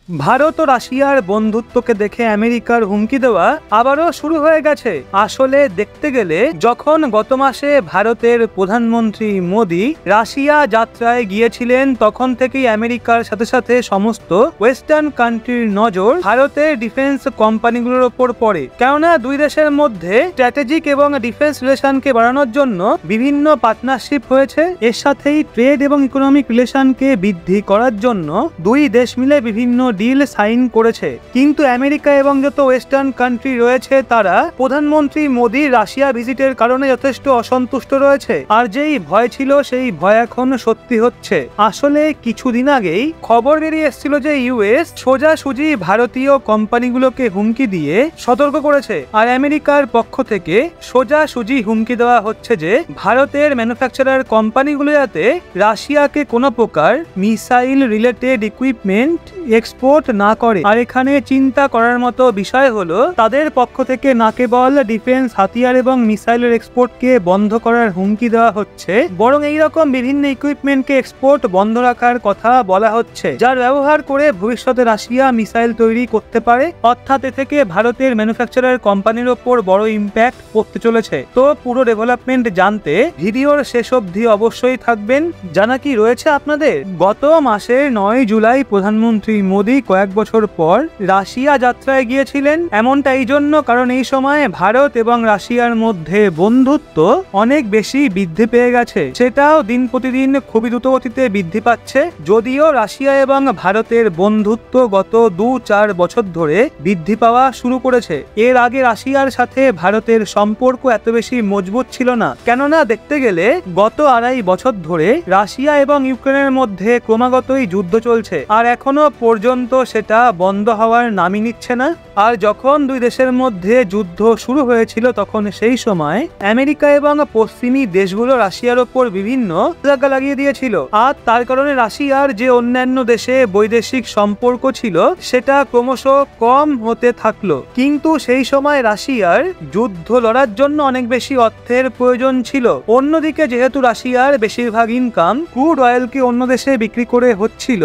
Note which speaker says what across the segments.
Speaker 1: ভারত ও রাশিয়ার বন্ধুত্বকে দেখে আমেরিকার হুমকি দেওয়া আবারও শুরু হয়ে গেছে। আসলে দেখতে গেলে যখন গত মাসে ভারতের প্রধানমন্ত্রী মোদি রাশিয়া যাত্রায় গিয়েছিলেন, তখন থেকেই আমেরিকার সাথে সাথে সমস্ত ওয়েস্টার্ন কান্ট্রির নজর ভারতের ডিফেন্স কোম্পানিগুলোর ওপর পড়ে। কেননা দুই দেশের মধ্যে স্ট্র্যাটেজিক এবং ডিফেন্স রিলেশনকে বাড়ানোর জন্য বিভিন্ন পার্টনারশিপ হয়েছে। এর সাথেই ট্রেড এবং ইকোনমিক রিলেশনকে বৃদ্ধি করার জন্য দুই দেশ মিলে বিভিন্ন ডিল সাইন করেছে। কিন্তু আমেরিকা এবং যত ওয়েস্টার্ন কান্ট্রি রয়েছে তারা প্রধানমন্ত্রী মোদির রাশিয়া ভিজিটের কারণে যথেষ্ট অসন্তুষ্ট রয়েছে। আর যেই ভয় ছিল সেই ভয় এখন সত্যি হচ্ছে। আসলে কিছুদিন আগেই খবর বেরিয়ে এসেছিল যে ইউএস সোজাসুজি ভারতীয় কোম্পানিগুলোকে হুমকি দিয়ে সতর্ক করেছে। আর আমেরিকার পক্ষ থেকে সোজাসুজি হুমকি দেওয়া হচ্ছে যে ভারতের ম্যানুফ্যাকচারার কোম্পানিগুলো যাতে রাশিয়াকে কোনো প্রকার মিসাইল রিলেটেড ইকুইপমেন্ট এক্সপোর্ট না করে। আর এখানে চিন্তা করার মতো বিষয় হলো তাদের পক্ষ থেকে না কেবল ডিফেন্স হাতিয়ার এবং মিসাইলের এক্সপোর্টকে বন্ধ করার হুমকি দেওয়া হচ্ছে, বরং এইরকম বিভিন্ন ইকুইপমেন্টকে এক্সপোর্ট বন্ধ রাখার কথা বলা হচ্ছে, যার ব্যবহার করে ভবিষ্যতে রাশিয়া মিসাইল তৈরি করতে পারে। অর্থাৎ এ থেকে ভারতের ম্যানুফ্যাকচারার কোম্পানির ওপর বড় ইম্প্যাক্ট পড়তে চলেছে। তো পুরো ডেভেলপমেন্ট জানতে ভিডিওর শেষ অবধি অবশ্যই থাকবেন। জানা কি রয়েছে আপনাদের, গত মাসের 9 জুলাই প্রধানমন্ত্রী মোদি কয়েক বছর পর রাশিয়া যাত্রায় গিয়েছিলেন। এমনটা এই জন্য কারণ এই সময় ভারত এবং রাশিয়ার মধ্যে বন্ধুত্ব অনেক বেশি বৃদ্ধি পেয়ে গেছে। সেটাও দিন প্রতিদিন খুবই দ্রুতগতিতে বৃদ্ধি পাচ্ছে। যদিও রাশিয়া এবং ভারতের বন্ধুত্ব গত 2-4 বছর ধরে বৃদ্ধি পাওয়া শুরু করেছে। এর আগে রাশিয়ার সাথে ভারতের সম্পর্ক এত বেশি মজবুত ছিল না। কেননা দেখতে গেলে গত 2.5 বছর ধরে রাশিয়া এবং ইউক্রেনের মধ্যে ক্রমাগতই যুদ্ধ চলছে, আর এখনো পর্যন্ত সেটা বন্ধ হওয়ার নামই নিচ্ছে না। আর যখন দুই দেশের মধ্যে যুদ্ধ শুরু হয়েছিল তখন সেই সময় আমেরিকা এবং পশ্চিমী দেশগুলো রাশিয়ার ওপর বিভিন্ন নিষেধাজ্ঞা লাগিয়ে দিয়েছিল। আর তার কারণে রাশিয়ার যে অন্যান্য দেশে বৈদেশিক সম্পর্ক ছিল সেটা ক্রমশ কম হতে থাকলো। কিন্তু সেই সময় রাশিয়ার যুদ্ধ লড়ার জন্য অনেক বেশি অর্থের প্রয়োজন ছিল। অন্যদিকে যেহেতু রাশিয়ার বেশিরভাগ ইনকাম ক্রুড অয়েলকে অন্য দেশে বিক্রি করে হচ্ছিল,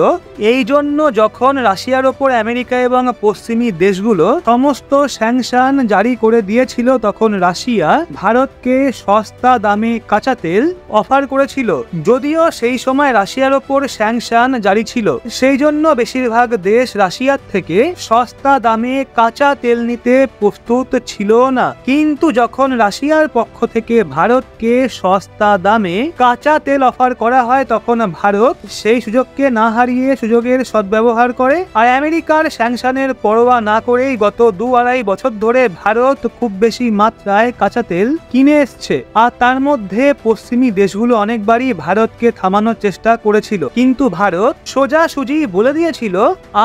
Speaker 1: এই জন্য যখন রাশিয়ার ওপর আমেরিকা এবং পশ্চিমী দেশগুলো সমস্ত স্যাংশন জারি করে দিয়েছিল, তখন রাশিয়া ভারতকে সস্তা দামে কাঁচা তেল অফার করেছিল। যদিও সেই সময় রাশিয়ার ওপর স্যাংশন জারি ছিল, সেই জন্য বেশিরভাগ দেশ রাশিয়ার থেকে সস্তা দামে কাঁচা তেল নিতে প্রস্তুত ছিল না। কিন্তু যখন রাশিয়ার পক্ষ থেকে ভারতকে সস্তা দামে কাঁচা তেল অফার করা হয়, তখন ভারত সেই সুযোগকে না হারিয়ে সুযোগের সদ্ব্যবহার করে। আর আমেরিকার স্যাংশনের পরোয়া না করেই গত 2-2.5 বছর ধরে ভারত খুব বেশি মাত্রায় কাঁচা তেল কিনে এসছে। আর তার মধ্যে পশ্চিমী দেশগুলো অনেকবারই ভারতকে থামানোর চেষ্টা করেছিল, কিন্তু ভারত সোজাসুজি বলে দিয়েছিল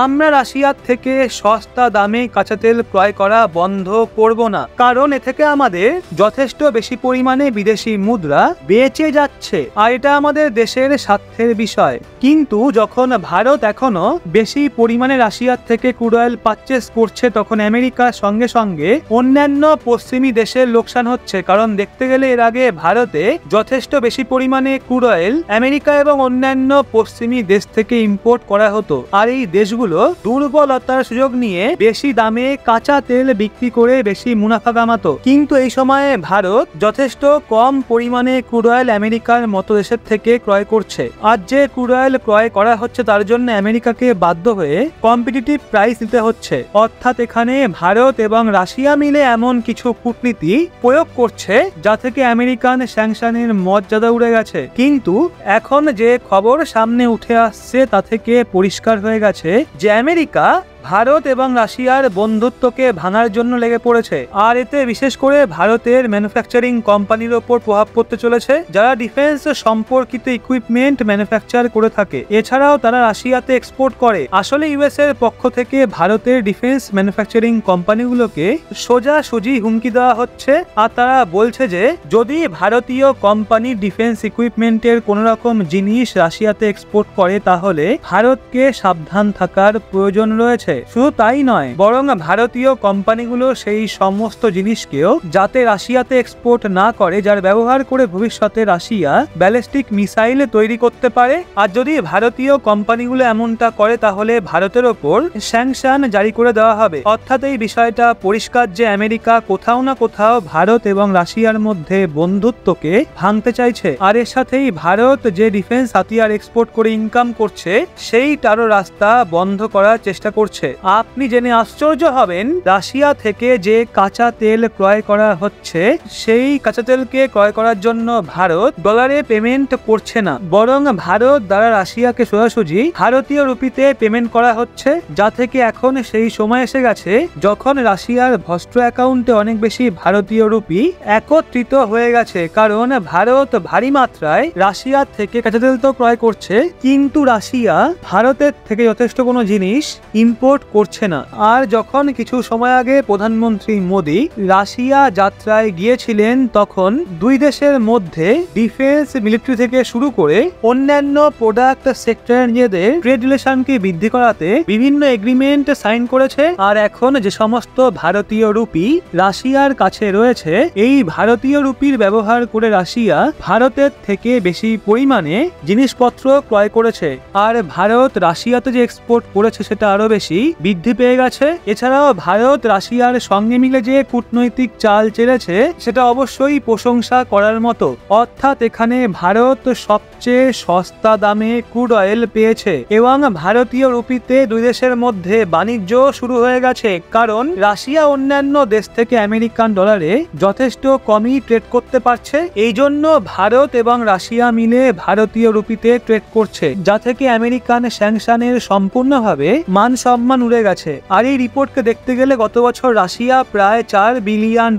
Speaker 1: আমরা রাশিয়ার থেকে সস্তা দামে কাঁচা তেল ক্রয় করা বন্ধ করব না, কারণ এ থেকে আমাদের যথেষ্ট বেশি পরিমাণে বিদেশি মুদ্রা বেঁচে যাচ্ছে, আর এটা আমাদের দেশের স্বার্থের বিষয়। কিন্তু যখন ভারত এখনো বেশি পরিমাণে রাশিয়ার থেকে ক্রুড অয়েল পারচেস করছে, তখন আমেরিকার সঙ্গে সঙ্গে অন্যান্য পশ্চিমী দেশের লোকসান হচ্ছে। কারণ দেখতে গেলে এর আগে ভারতে যথেষ্ট বেশি পরিমাণে ক্রুড অয়েল আমেরিকা এবং অন্যান্য পশ্চিমী দেশ থেকে ইম্পোর্ট করা হতো, আর এই দেশগুলো দুর্বলতার সুযোগ নিয়ে বেশি দামে কাঁচা তেল বিক্রি করে বেশি মুনাফা কামাতো। কিন্তু এই সময়ে ভারত যথেষ্ট কম পরিমাণে ক্রুড অয়েল আমেরিকার মতো দেশের থেকে ক্রয় করছে। আর যে ক্রুড অয়েল ক্রয় করা হচ্ছে তার জন্য আমেরিকাকে বাধ্য হয়ে কম্পিটিটিভ প্রাইস দিতে হচ্ছে। অর্থাৎ এখানে ভারত এবং রাশিয়া মিলে এমন কিছু কূটনীতি প্রয়োগ করছে যা থেকে আমেরিকান স্যাংশনের মর্যাদা উড়ে গেছে। কিন্তু এখন যে খবর সামনে উঠে আসছে তা থেকে পরিষ্কার হয়ে গেছে যে আমেরিকা ভারত এবং রাশিয়ার বন্ধুত্বকে ভাঙার জন্য লেগে পড়েছে। আর এতে বিশেষ করে ভারতের ম্যানুফ্যাকচারিং কোম্পানির ওপর প্রভাব পড়তে চলেছে, যারা ডিফেন্স সম্পর্কিত ইকুইপমেন্ট ম্যানুফ্যাকচার করে থাকে। এছাড়াও তারা রাশিয়াতে এক্সপোর্ট করে। আসলে ইউএস এর পক্ষ থেকে ভারতের ডিফেন্স ম্যানুফ্যাকচারিং কোম্পানিগুলোকে সোজাসুজি হুমকি দেওয়া হচ্ছে। আর তারা বলছে যে যদি ভারতীয় কোম্পানি ডিফেন্স ইকুইপমেন্টের কোন রকম জিনিস রাশিয়াতে এক্সপোর্ট করে তাহলে ভারতকে সাবধান থাকার প্রয়োজন রয়েছে। করছে। শুধু তাই নয়, বরং ভারতীয় কোম্পানিগুলো সেই সমস্ত জিনিসকেও যাতে রাশিয়াতে এক্সপোর্ট না করে, যার ব্যবহার করে ভবিষ্যতে রাশিয়া ব্যালিস্টিক মিসাইল তৈরি করতে পারে। আর যদি ভারতীয় কোম্পানিগুলো এমনটা করে তাহলে ভারতের ওপর স্যাংশন জারি করে দেওয়া হবে। অর্থাৎ এই বিষয়টা পরিষ্কার যে আমেরিকা কোথাও না কোথাও ভারত এবং রাশিয়ার মধ্যে বন্ধুত্বকে ভাঙতে চাইছে। আর এর সাথেই ভারত যে ডিফেন্স হাতিয়ার এক্সপোর্ট করে ইনকাম করছে সেইটারও রাস্তা বন্ধ করার চেষ্টা করছে। আপনি জেনে আশ্চর্য হবেন, রাশিয়া থেকে যে কাঁচা তেল ক্রয় করা হচ্ছে সেই কাঁচা তেলকে ক্রয় করার জন্য ভারত ডলারে পেমেন্ট করছে না, বরং ভারত দ্বারা রাশিয়াকে সোজাসুজি ভারতীয় রুপিতে পেমেন্ট করা হচ্ছে। যা থেকে এখন সেই সময় এসে গেছে যখন রাশিয়ার ভস্ত্র অ্যাকাউন্টে অনেক বেশি ভারতীয় রুপি একত্রিত হয়ে গেছে, কারণ ভারত ভারী মাত্রায় রাশিয়ার থেকে কাঁচা তেল তো ক্রয় করছে, কিন্তু রাশিয়া ভারতের থেকে যথেষ্ট কোনো জিনিস ইম্পোর্ট করছে না। আর যখন কিছু সময় আগে প্রধানমন্ত্রী মোদী রাশিয়া যাত্রায় গিয়েছিলেন, তখন দুই দেশের মধ্যে ডিফেন্স, মিলিটারি থেকে শুরু করে অন্যান্য প্রোডাক্ট সেক্টরে নিজেদের ট্রেড রিলেশনকে বৃদ্ধি করাতে বিভিন্ন এগ্রিমেন্ট সাইন করেছে। আর এখন যে সমস্ত ভারতীয় রুপি রাশিয়ার কাছে রয়েছে, এই ভারতীয় রুপির ব্যবহার করে রাশিয়া ভারতের থেকে বেশি পরিমাণে জিনিসপত্র ক্রয় করেছে। আর ভারত রাশিয়াতে যে এক্সপোর্ট করেছে সেটা আরো বেশি বৃদ্ধি পেয়ে গেছে। এছাড়াও ভারত রাশিয়ার সঙ্গে মিলে যে কূটনৈতিক চাল চেলেছে সেটা অবশ্যই প্রশংসা করার মতো। অর্থাৎ এখানে ভারত সবচেয়ে সস্তা দামে ক্রুড অয়েল পেয়েছে এবং ভারতীয় রুপিতে দুই দেশের মধ্যে বাণিজ্য শুরু হয়ে গেছে, কারণ রাশিয়া অন্যান্য দেশ থেকে আমেরিকান ডলারে যথেষ্ট কমই ট্রেড করতে পারছে। এই জন্য ভারত এবং রাশিয়া মিলে ভারতীয় রুপিতে ট্রেড করছে, যা থেকে আমেরিকান স্যাংশনের সম্পূর্ণভাবে মান সম্মান উড়ে গেছে। আর এই রিপোর্টকে দেখতে গেলে গত বছর রাশিয়া প্রায় $4 বিলিয়ন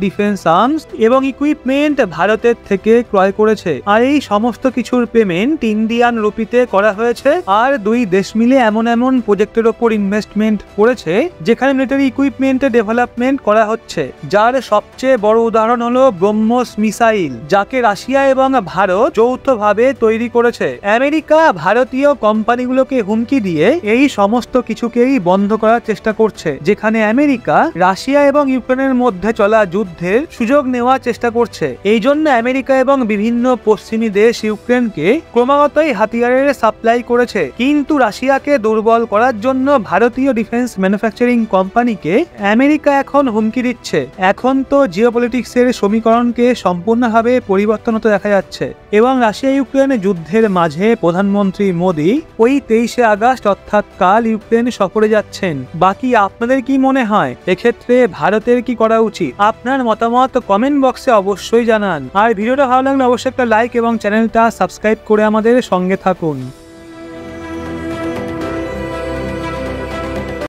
Speaker 1: ডিফেন্স আর্মস এবং ইকুইপমেন্ট ভারতের থেকে ক্রয় করেছে। আর এই সমস্ত কিছুর পেমেন্ট ইন্ডিয়ান রুপিতে করা হয়েছে। আর দুই দেশ মিলে এমন এমন প্রজেক্টের ওপর ইনভেস্টমেন্ট করেছে যেখানে মিলিটারি ইকুইপমেন্টের ডেভেলপমেন্ট করা হচ্ছে, যার সবচেয়ে বড় উদাহরণ হলো ব্রহ্মোস মিসাইল, যাকে রাশিয়া এবং ভারত যৌথভাবে তৈরি করেছে। আমেরিকা ভারতীয় কোম্পানিগুলোকে হুমকি দিয়ে এই সমস্ত কিছুকেই বন্ধ করার চেষ্টা করছে, যেখানে আমেরিকা রাশিয়া এবং ইউক্রেনের মধ্যে চলা যুদ্ধের সুযোগ নেওয়ার চেষ্টা করছে। এই জন্য আমেরিকা এবং বিভিন্ন পশ্চিমী দেশ ইউক্রেনকে ক্রমাগতই হাতিয়ারের সাপ্লাই করেছে, কিন্তু রাশিয়াকে দুর্বল করার জন্য ভারতীয় ডিফেন্স ম্যানুফ্যাকচারিং কোম্পানিকে আমেরিকা এখন হুমকি দিচ্ছে। এখন তো জিওপলিটিক্সের সমীকরণকে সম্পূর্ণভাবে পরিবর্তন হতে দেখা যাচ্ছে এবং রাশিয়া ইউক্রেন যুদ্ধের মাঝে প্রধানমন্ত্রী মোদী ওই 23 আগস্ট অর্থাৎ কাল ইউক্রেন সফরে যাচ্ছেন। বাকি আপনাদের কি মনে হয় এক্ষেত্রে ভারতের কি করা উচিত? আপনার মতামত কমেন্ট বক্সে অবশ্যই জানান। আর ভিডিওটা ভালো লাগলে অবশ্যই একটা লাইক এবং চ্যানেলটা সাবস্ক্রাইব করে আমাদের সঙ্গে থাকুন।